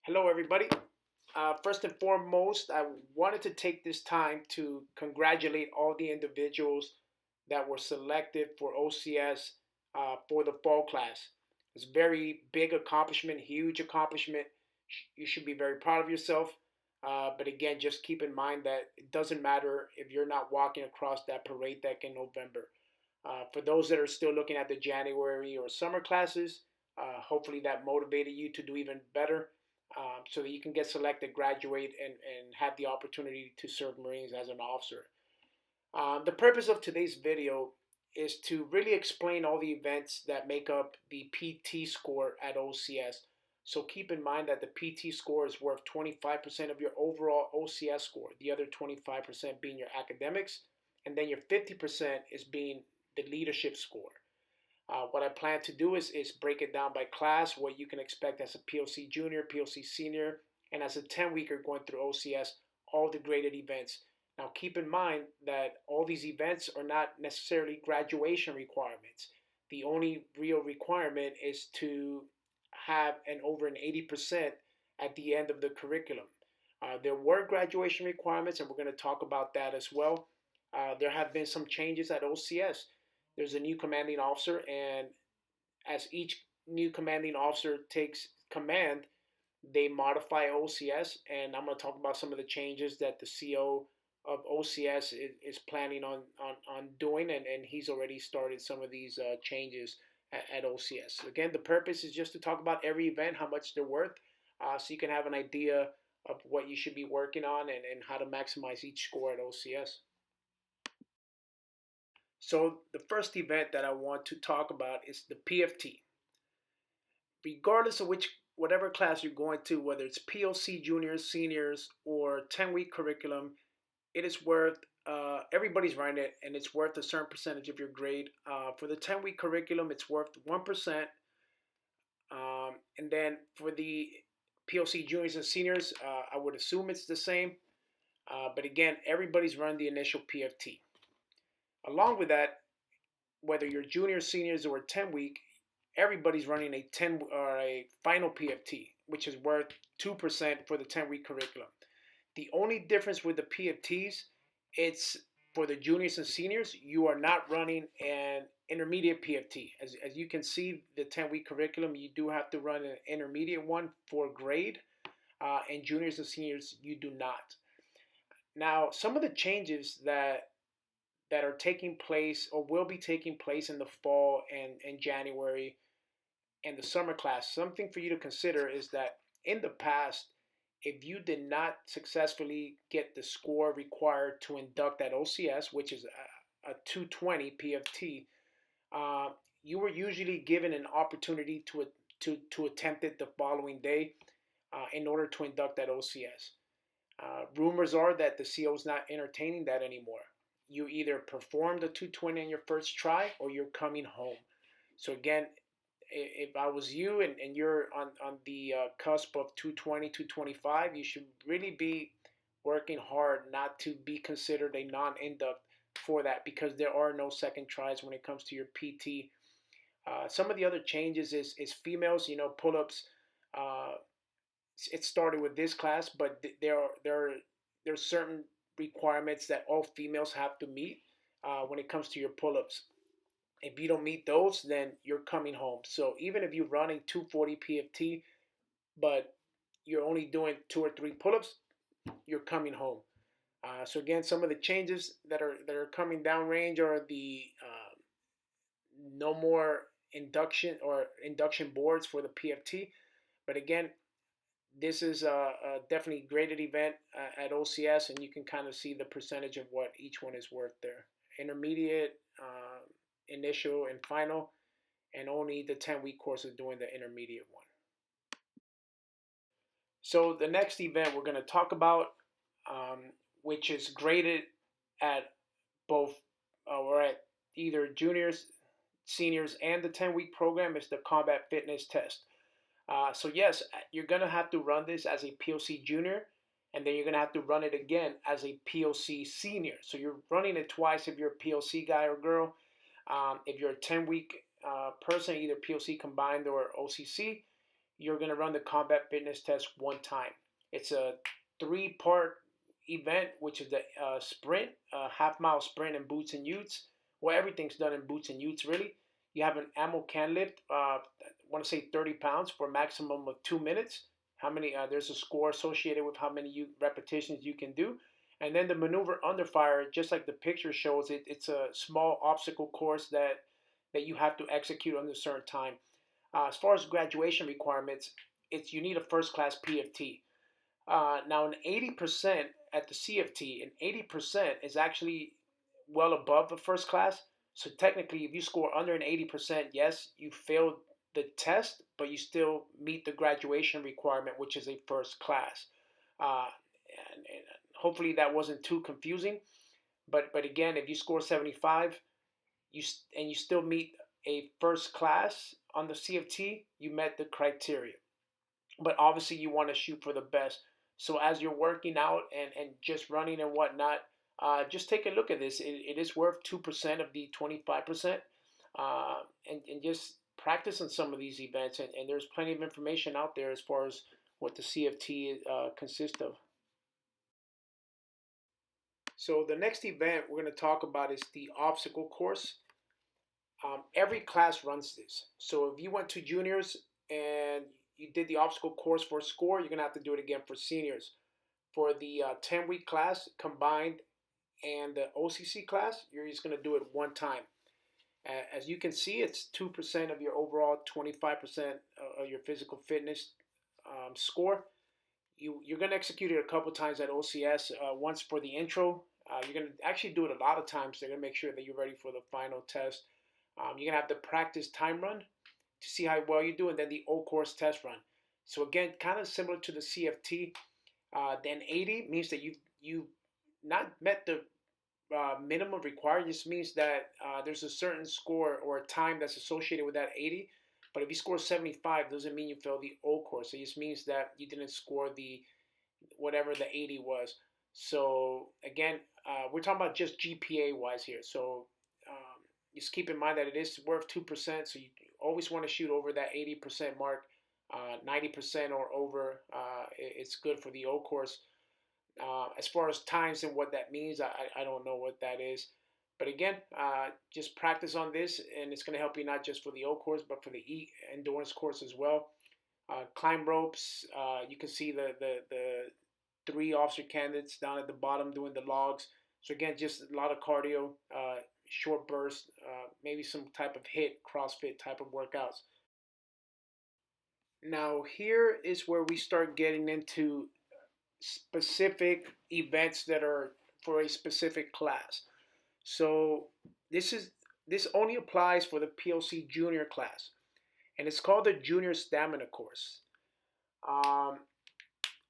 Hello, everybody. First and foremost, I wanted to take this time to congratulate all the individuals that were selected for OCS for the fall class. It's a very big accomplishment, huge accomplishment. You should be very proud of yourself. But again, just keep in mind that it doesn't matter if you're not walking across that parade deck in November. For those that are still looking at the January or summer classes, hopefully that motivated you to do even better so that you can get selected, graduate, and have the opportunity to serve Marines as an officer. The purpose of today's video is to really explain all the events that make up the PT score at OCS. So keep in mind that the PT score is worth 25% of your overall OCS score, the other 25% being your academics, and then your 50% is being the leadership score. What I plan to do is break it down by class, what you can expect as a POC junior, POC senior, and as a 10-weeker going through OCS, all the graded events. Now keep in mind that all these events are not necessarily graduation requirements. The only real requirement is to have an over an 80% at the end of the curriculum. There were graduation requirements, and we're going to talk about that as well. There have been some changes at OCS. There's a new commanding officer, and as each new commanding officer takes command, they modify OCS. And I'm going to talk about some of the changes that the CO of OCS is planning on doing, and he's already started some of these changes at OCS. Again, the purpose is just to talk about every event, how much they're worth, so you can have an idea of what you should be working on and how to maximize each score at OCS. So the first event that I want to talk about is the PFT. Regardless of whatever class you're going to, whether it's POC juniors, seniors, or 10-week curriculum, it is worth, everybody's running it, and it's worth a certain percentage of your grade. For the 10-week curriculum, it's worth 1%. And then for the POC juniors and seniors, I would assume it's the same. But again, everybody's running the initial PFT. Along with that, whether you're juniors, seniors, or 10-week, everybody's running a 10 or a final PFT, which is worth 2% for the 10-week curriculum. The only difference with the PFTs, it's for the juniors and seniors, you are not running an intermediate PFT. As you can see, the 10-week curriculum, you do have to run an intermediate one for grade, and juniors and seniors, you do not. Now, some of the changes that are taking place or will be taking place in the fall and January and the summer class, something for you to consider is that in the past, if you did not successfully get the score required to induct at OCS, which is a 220 PFT, you were usually given an opportunity to attempt it the following day in order to induct at OCS. Rumors are that the CO is not entertaining that anymore. You either perform the 220 on your first try or you're coming home. So again, if I was you and you're on the cusp of 220, 225, you should really be working hard not to be considered a non-induct for that, because there are no second tries when it comes to your PT. Some of the other changes is females, pull-ups. It started with this class, but there's certain requirements that all females have to meet when it comes to your pull-ups. If you don't meet those, then you're coming home. So even if you're running 240 PFT, but you're only doing 2 or 3 pull-ups, you're coming home. So again, some of the changes that are coming down range are the no more induction boards for the PFT. But again, this is a definitely graded event at OCS, and you can kind of see the percentage of what each one is worth there. Intermediate, initial, and final, and only the 10-week course is doing the intermediate one. So the next event we're going to talk about, which is graded at both, or at either juniors, seniors, and the 10-week program, is the combat fitness test. So yes, you're going to have to run this as a POC junior, and then you're going to have to run it again as a POC senior. So you're running it twice if you're a POC guy or girl. If you're a 10-week person, either POC combined or OCC, you're going to run the combat fitness test one time. It's a 3-part event, which is the sprint, half-mile sprint in boots and utes. Well, everything's done in boots and utes, really. You have an ammo can lift, I want to say 30 pounds for a maximum of 2 minutes. How many? There's a score associated with how many repetitions you can do. And then the maneuver under fire, just like the picture shows, it's a small obstacle course that you have to execute under a certain time. As far as graduation requirements, you need a first class PFT. Now, an 80% at the CFT, an 80% is actually well above the first class. So technically, if you score under an 80%, yes, you failed the test, but you still meet the graduation requirement, which is a first class. And hopefully that wasn't too confusing. But again, if you score 75, you still meet a first class on the CFT, you met the criteria. But obviously, you want to shoot for the best. So as you're working out and just running and whatnot, just take a look at this. It is worth 2% of the 25%, and just practice on some of these events. And there's plenty of information out there as far as what the CFT consists of. So the next event we're going to talk about is the obstacle course. Every class runs this. So if you went to juniors and you did the obstacle course for a score, you're going to have to do it again for seniors. For the 10-week class combined and the OCC class, you're just going to do it one time. As you can see, it's 2% of your overall 25% of your physical fitness score. You're going to execute it a couple times at OCS. Once for the intro. You're going to actually do it a lot of times. They're going to make sure that you're ready for the final test. You're going to have the practice time run to see how well you do, and then the O-course test run. So again, kind of similar to the CFT. Then 80 means that you've not met the minimum required. This means that there's a certain score or a time that's associated with that 80. But if you score 75, doesn't mean you failed the O-course. It just means that you didn't score the whatever the 80 was. So again, we're talking about just GPA wise here. So just keep in mind that it is worth 2%. So you always want to shoot over that 80% mark. 90% or over, it's good for the O-course. As far as times and what that means, I don't know what that is. But again, just practice on this, and it's going to help you not just for the O-course, but for the endurance course as well. Climb ropes. You can see the 3 officer candidates down at the bottom doing the logs. So again, just a lot of cardio, short bursts, maybe some type of HIIT, CrossFit type of workouts. Now here is where we start getting into specific events that are for a specific class. So this only applies for the POC junior class, and it's called the junior stamina course. All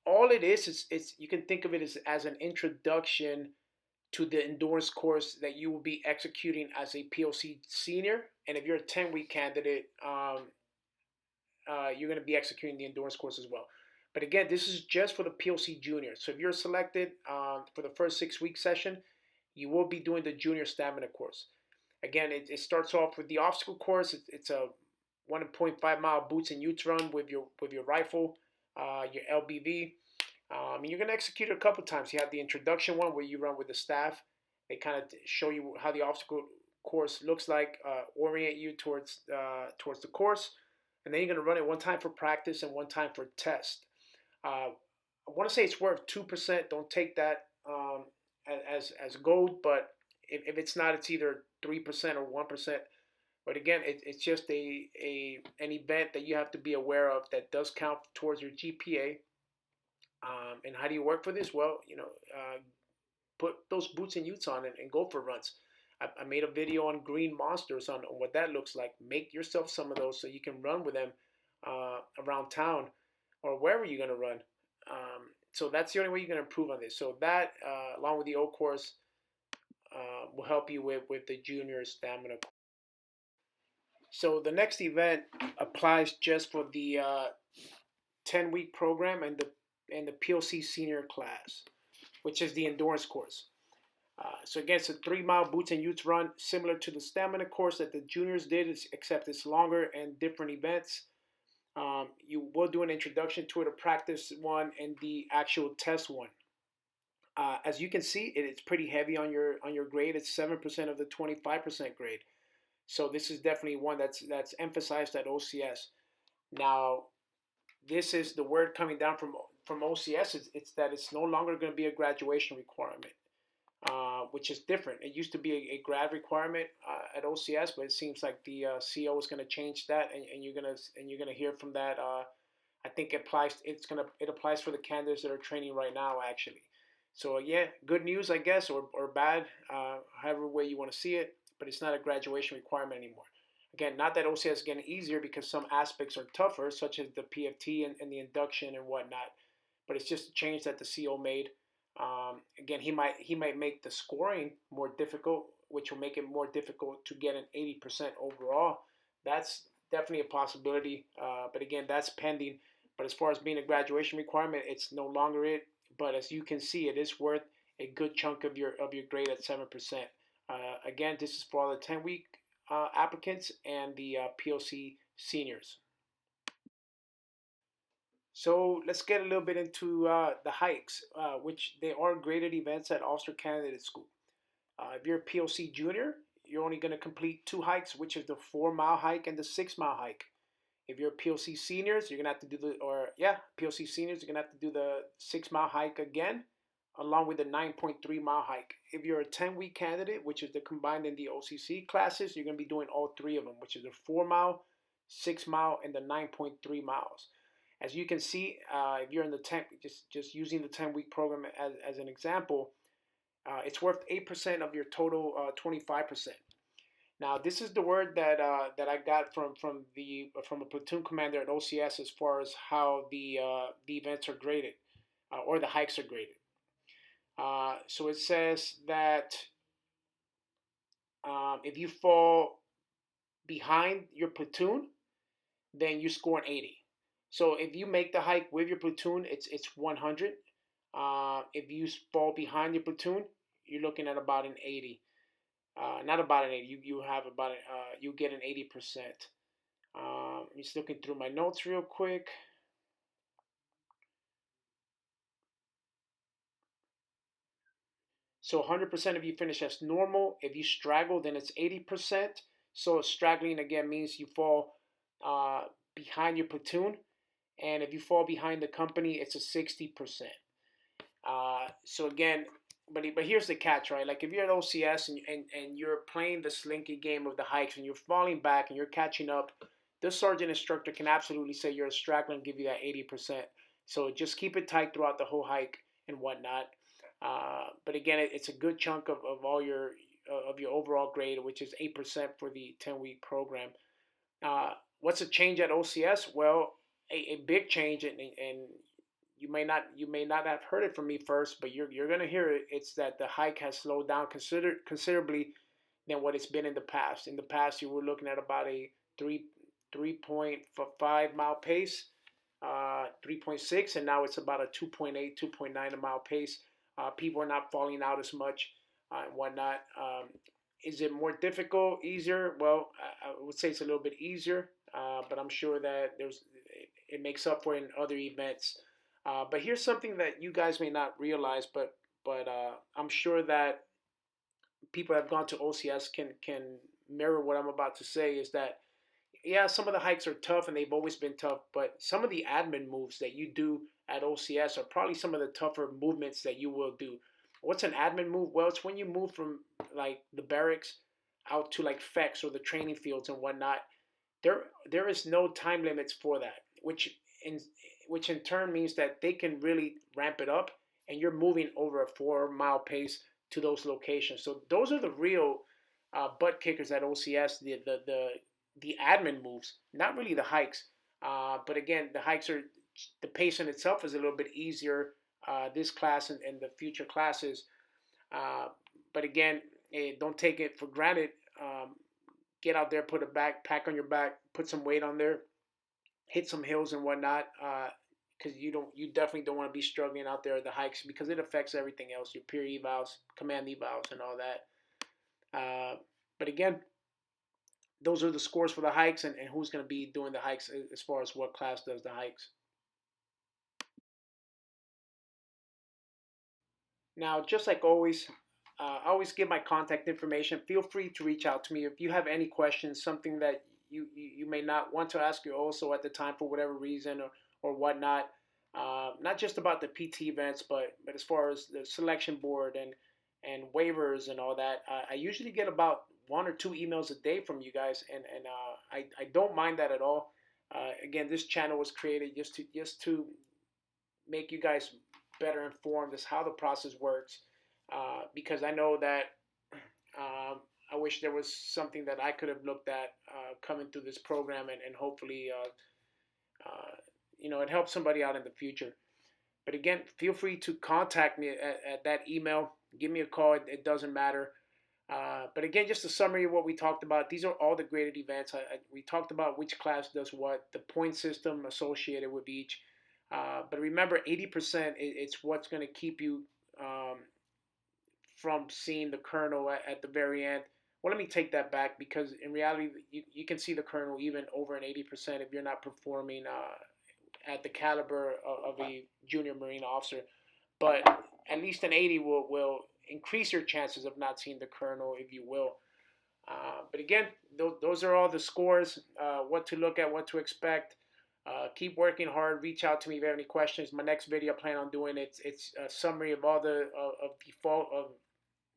it is you can think of it as an introduction to the endurance course that you will be executing as a POC senior. And if you're a 10-week candidate, you're going to be executing the endurance course as well. But again, this is just for the POC junior. So if you're selected for the first 6-week session, you will be doing the junior stamina course. Again, it starts off with the obstacle course. It's a 1.5 mile boots and utes run with your rifle, your LBV. And you're going to execute it a couple times. You have the introduction one where you run with the staff. They kind of show you how the obstacle course looks like, orient you towards the course. And then you're going to run it one time for practice and one time for test. I want to say it's worth 2%. Don't take that as gold, but if it's not, it's either 3% or 1%. But again, it's just an event that you have to be aware of that does count towards your GPA. And how do you work for this? Well, put those boots and utes on and go for runs. I made a video on green monsters on what that looks like. Make yourself some of those so you can run with them around town or wherever you're going to run. So that's the only way you're going to improve on this. So that, along with the O course, will help you with the junior stamina. So the next event applies just for the 10-week program and the POC senior class, which is the endurance course. So again, it's a 3-mile boots and utes run, similar to the stamina course that the juniors did, except it's longer and different events. You will do an introduction to it, a practice one, and the actual test one. As you can see, it's pretty heavy on your grade. It's 7% of the 25% grade. So this is definitely one that's emphasized at OCS. Now, this is the word coming down from OCS. It's that it's no longer going to be a graduation requirement, which is different. It used to be a grad requirement at OCS, but it seems like the CO is going to change that, and you're gonna hear from that. I think it applies for the candidates that are training right now, actually. So yeah, good news, I guess, or bad, however way you want to see it. But it's not a graduation requirement anymore. Again, not that OCS is getting easier because some aspects are tougher, such as the PFT and the induction and whatnot. But it's just a change that the CO made. Again, he might make the scoring more difficult, which will make it more difficult to get an 80% overall. That's definitely a possibility. But again, that's pending. But as far as being a graduation requirement, it's no longer it. But as you can see, it is worth a good chunk of your grade at 7%. Again, this is for all the 10-week applicants and the POC seniors. So let's get a little bit into the hikes, which they are graded events at Officer Candidate School. If you're a POC junior, you're only going to complete 2 hikes, which is the 4-mile hike and the 6-mile hike. If you're POC seniors, you're gonna have to do POC seniors, you're gonna have to do the 6-mile hike again, along with the 9.3-mile hike. If you're a 10-week candidate, which is the combined in the OCC classes, you're gonna be doing all 3 of them, which is the 4-mile, 6-mile, and the 9.3 miles. As you can see, if you're in the 10, just using the 10-week program as an example, it's worth 8% of your total 25%. Now, this is the word that I got from a platoon commander at OCS as far as how the events are graded, or the hikes are graded. So it says that if you fall behind your platoon, then you score an 80. So if you make the hike with your platoon, it's 100. If you fall behind your platoon, you're looking at about an 80. Not about an 80. You have about you get an 80%. I'm just looking through my notes real quick. So 100% if you finish as normal. If you straggle, then it's 80%. So straggling again means you fall behind your platoon, and if you fall behind the company, it's a 60%. So again, but here's the catch, right? Like if you're at OCS and you're playing the slinky game of the hikes and you're falling back and you're catching up, the sergeant instructor can absolutely say you're a straggler and give you that 80%. So just keep it tight throughout the whole hike and whatnot. But again, it's a good chunk of all your overall grade, which is 8% for the 10-week program. What's a change at OCS? Well, a big change, and you may not have heard it from me first, but you're gonna hear it. It's that the hike has slowed down considerably than what it's been in the past. In the past, you were looking at about a 3.5 mile pace, 3.6, and now it's about a 2.8, 2.9 a mile pace. People are not falling out as much and whatnot. Is it more difficult, easier? Well, I would say it's a little bit easier, but I'm sure that it makes up for it in other events. But here's something that you guys may not realize, but I'm sure that people that have gone to OCS can mirror what I'm about to say. Is that yeah, some of the hikes are tough and they've always been tough, but some of the admin moves that you do at OCS are probably some of the tougher movements that you will do. What's an admin move? Well, it's when you move from like the barracks out to like FEX or the training fields and whatnot. There is no time limits for that, which in turn means that they can really ramp it up, and you're moving over a 4-mile pace to those locations. So those are the real butt kickers at OCS. The admin moves, not really the hikes. But again, the pace in itself is a little bit easier this class and the future classes. But again, don't take it for granted. Get out there, put a backpack on your back, put some weight on there, hit some hills and whatnot, because you definitely don't want to be struggling out there at the hikes, because it affects everything else, your peer evals, command evals, and all that. But again, those are the scores for the hikes, and who's going to be doing the hikes as far as what class does the hikes. Now, just like always, I always give my contact information. Feel free to reach out to me if you have any questions, something that you may not want to ask you also at the time for whatever reason or whatnot. Not just about the PT events, but as far as the selection board and waivers and all that. I usually get about 1 or 2 emails a day from you guys, and I don't mind that at all. Again, this channel was created just to make you guys better informed as how the process works, because I know that I wish there was something that I could have looked at coming through this program, and hopefully it helps somebody out in the future. But again, feel free to contact me at that email. Give me a call. It doesn't matter. But again, just a summary of what we talked about. These are all the graded events. We talked about which class does what, the point system associated with each. But remember, 80%, it's what's going to keep you from seeing the kernel at the very end. Well, let me take that back, because in reality, you can see the kernel even over an 80% if you're not performing at the caliber of a junior Marine officer. But at least an 80 will increase your chances of not seeing the kernel, if you will. But again, those are all the scores, what to look at, what to expect. Keep working hard. Reach out to me if you have any questions. My next video I plan on doing it's a summary of all the of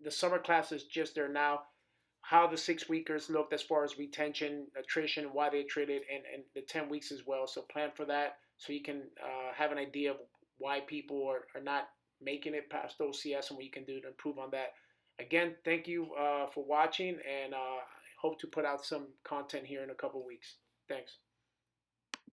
the summer classes just there now, how the 6-weekers looked as far as retention, attrition, why they traded, and the 10 weeks as well. So plan for that so you can have an idea of why people are not making it past OCS and what you can do to improve on that. Again, thank you for watching, and hope to put out some content here in a couple weeks. Thanks.